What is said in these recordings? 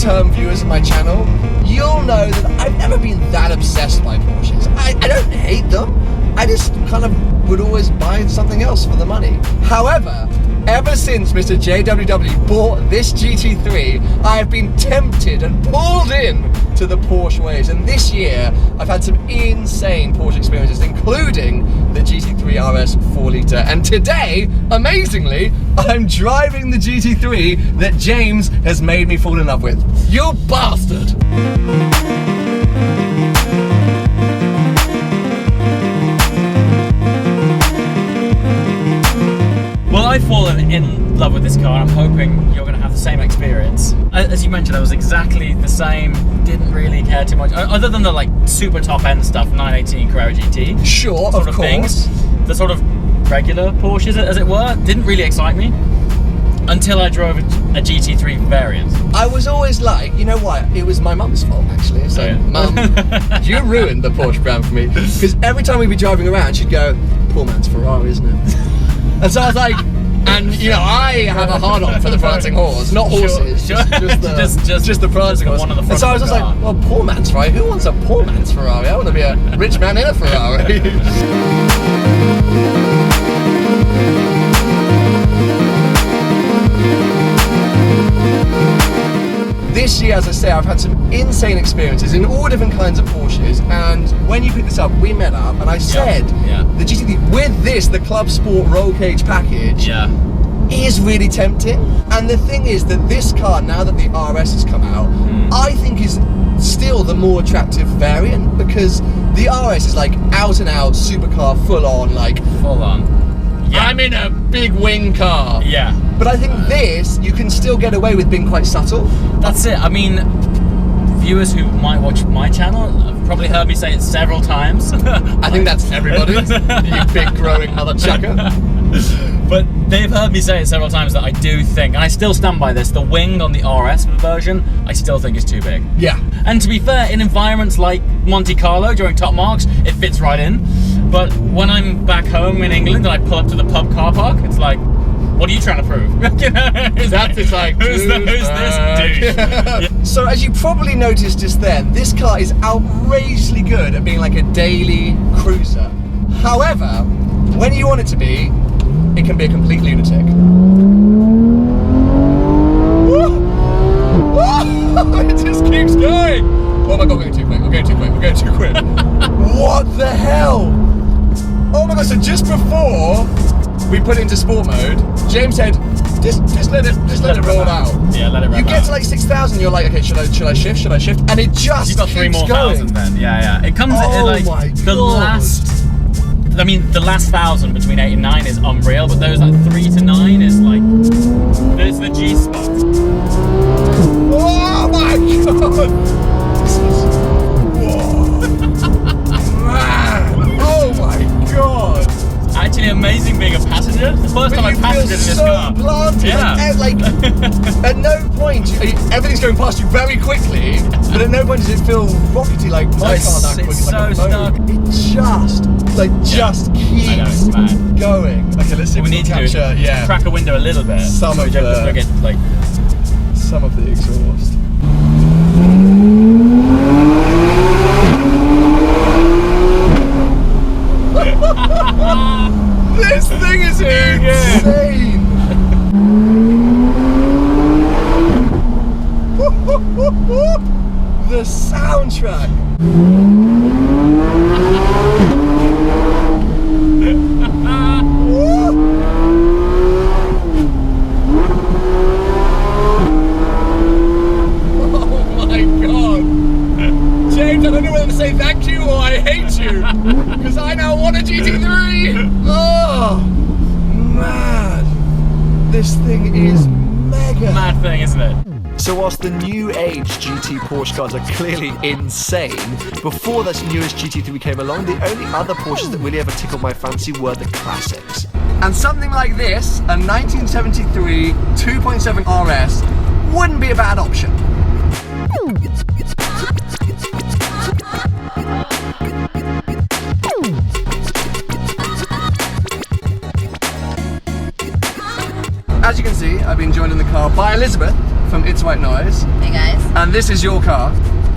long-term viewers of my channel, you'll know that I've never been that obsessed by Porsches. I don't hate them, I just kind of would always buy something else for the money. However, ever since Mr. JWW bought this GT3, I have been tempted and pulled in to the Porsche ways. And this year, I've had some insane Porsche experiences, including the GT3 RS 4-litre. And today, amazingly, I'm driving the GT3 that James has made me fall in love with. You bastard! Well, I've fallen in love with this car, and I'm hoping you're going to have the same experience. As you mentioned, I was exactly the same, didn't really care too much, other than the like super top end stuff, 918 Carrera GT. Sure, sort of course. Things. The sort of regular Porsches, as it were, didn't really excite me until I drove a GT3 variant. I was always like, you know what, it was my mum's fault actually. So, Oh, yeah. Mum, you ruined the Porsche brand for me. Because every time we'd be driving around, she'd go, poor man's Ferrari, isn't it? And so I was like, and you know, I have a hard-on for the prancing horse, not horses, Sure. just the prancing horse. one on the front and so I was of just the like, well, poor man's Ferrari. Who wants a poor man's Ferrari? I want to be a rich man in a Ferrari. This year, as I say, I've had some insane experiences in all different kinds of Porsches, and when you picked this up, we met up, and I said, the GT3, with this, the Club Sport roll cage package, is really tempting. And the thing is that this car, now that the RS has come out, I think is still the more attractive variant, because the RS is like out and out supercar, full on. Yeah. I'm in a big wing car. Yeah. But I think this, you can still get away with being quite subtle. That's it. I mean, viewers who might watch my channel have probably heard me say it several times. I think that's everybody, you big growing mother chucker. But they've heard me say it several times that I do think, and I still stand by this, the wing on the RS version, I still think is too big. Yeah. And to be fair, in environments like Monte Carlo during top marks, it fits right in. But when I'm back home in England and I pull up to the pub car park, it's like, what are you trying to prove? You know, who's this douche? Yeah. So as you probably noticed just then, this car is outrageously good at being like a daily cruiser. However, when you want it to be, it can be a complete lunatic. It just keeps going. Oh my god, we're going too quick, we're going too quick, we're going too quick. What the hell? Oh my god, so just before we put it into sport mode, James said, just let it roll out. Yeah, let it roll out. You get to like 6,000, you're like, okay, should I shift? And it just You've got keeps 3 more going. thousand then. Yeah. It comes Oh like my the god. the last 1,000 between 8 and 9 is unreal, but those like 3 to 9 is like, there's the G spot. Oh my god! Whoa. Man! Oh my god! Actually amazing being a passenger. The first time I passengered in this car. Planted. Yeah. Like at no point, everything's going past you very quickly, but at no point does it feel rockety like my car that quick. It's like so stuck. It just keeps I know, it's mad. going. Okay, let's see if What we need to do is crack a window a little bit. Some of the exhaust. This thing is insane! The soundtrack! James, I don't know whether to say thank you or I hate you, because I now want a GT3! Oh, man. This thing is mega. Mad thing, isn't it? So whilst the new age GT Porsche cars are clearly insane, before this newest GT3 came along, the only other Porsches that really ever tickled my fancy were the classics. And something like this, a 1973 2.7 RS, wouldn't be a bad option. As you can see, I've been joined in the car by Elizabeth from ItsWhiteNoise. Hey guys. And this is your car,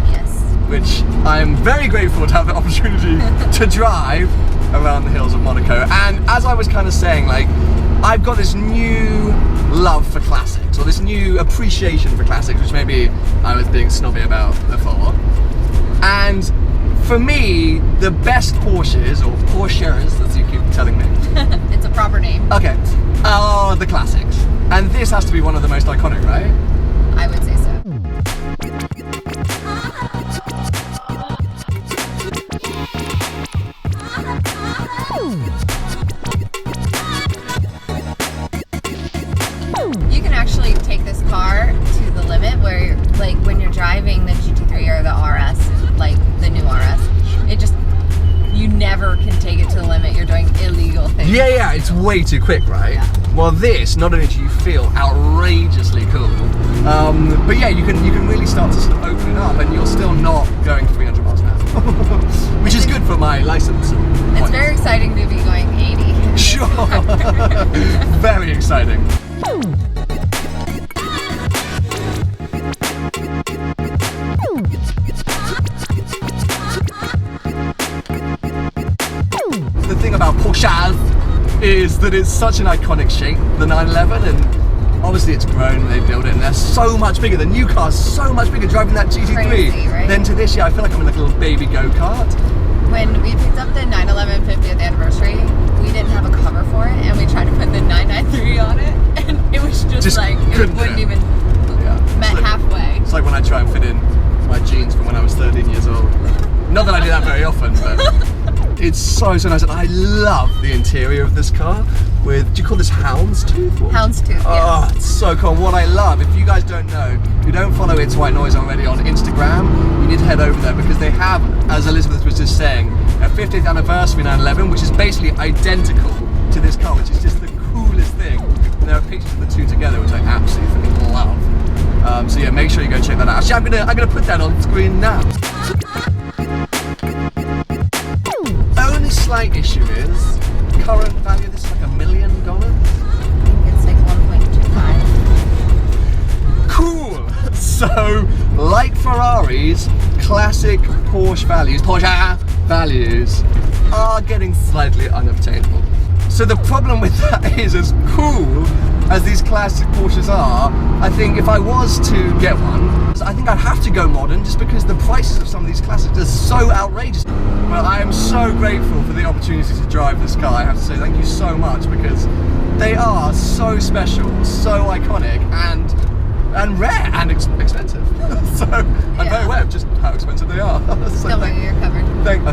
Yes. which I am very grateful to have the opportunity to drive around the hills of Monaco. And as I was kind of saying, like, I've got this new love for classics, or this new appreciation for classics, which maybe I was being snobby about before. And for me, the best Porsches, or Porsches, as you keep telling me. It's a proper name. Okay, are the classics. And this has to be one of the most iconic, right? I would say so. You can actually take this car to the limit where, like, when you're driving the GT3 or the RS, like the new RS, it just, you never can take it to the limit. You're doing illegal things. Yeah, it's way too quick, right? Yeah. Well, this, not only do you feel outrageously cool, but yeah, you can really start to sort of open it up, and you're still not going 300 miles an hour, which is good for my license. It's very exciting to be going 80. Sure. Very exciting. The thing about Porsches is that it's such an iconic shape, the 911, and obviously it's grown and they built it, and they're so much bigger. The new car's so much bigger driving that GT3 Crazy, right? than to this. Yeah, I feel like I'm in like a little baby go-kart. When we picked up the 911 50th anniversary, we didn't have a cover for it, and we tried to put the 993 on it, and it was just like, it couldn't wouldn't fit. even Yeah. met It's like- halfway. It's like when I try and fit in my jeans from when I was 13 years old. Not that I do that very often, but it's so nice, and I love the interior of this car with, do you call this houndstooth? Or- Houndstooth, Oh, yes. it's so cool. What I love, if you guys don't know, if you don't follow ItsWhiteNoise already on Instagram, you need to head over there because they have, as Elizabeth was just saying, a 50th anniversary 911, which is basically identical to this car, which is just the coolest thing. And there are pictures of the two together, which I absolutely fucking love. So yeah, make sure you go check that out. Actually, I'm gonna put that on screen now. Only slight issue is current value. This is like $1 million. I think it's like 1.25. Cool. So, like Ferraris, classic Porsche values are getting slightly unobtainable. So the problem with that is, as cool as these classic Porsches are, I think if I was to get one, I think I'd have to go modern just because the prices of some of these classics are so outrageous. But I am so grateful for the opportunity to drive this car. I have to say thank you so much because they are so special, so iconic, and rare and expensive. So I'm very aware of just how expensive they are. So Don't worry, you're covered. Okay.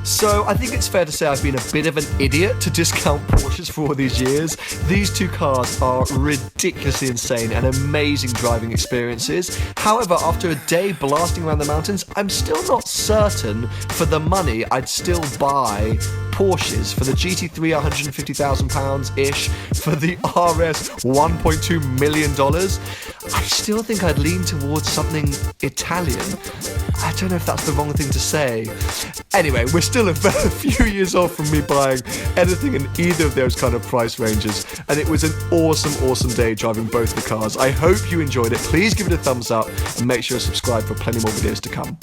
So I think it's fair to say I've been a bit of an idiot to discount Porsches for all these years. These two cars are ridiculously insane and amazing driving experiences. However, after a day blasting around the mountains, I'm still not certain for the money I'd still buy Porsches. For the GT3, £150,000-ish. For the RS, $1.2 million. I still think I'd lean towards something Italian. I don't know if that's the wrong thing to say. Anyway, we're still a few years off from me buying anything in either of those kind of price ranges, and it was an awesome day driving both the cars. I hope you enjoyed it. Please give it a thumbs up and make sure to subscribe for plenty more videos to come.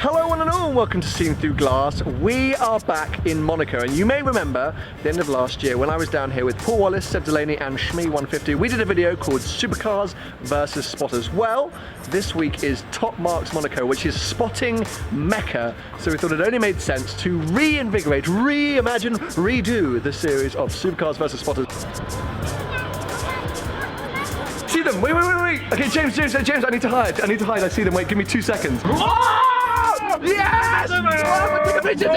Hello one and all, and welcome to Seen Through Glass. We are back in Monaco, and you may remember the end of last year when I was down here with Paul Wallace, Seb Delaney and Shmee150. We did a video called Supercars versus Spotters. Well, this week is Top Marks Monaco, which is spotting Mecca. So we thought it only made sense to reinvigorate, reimagine, redo the series of Supercars versus Spotters. See them, wait. Okay, James, I need to hide. I see them, wait, give me 2 seconds. Yes! Take a picture!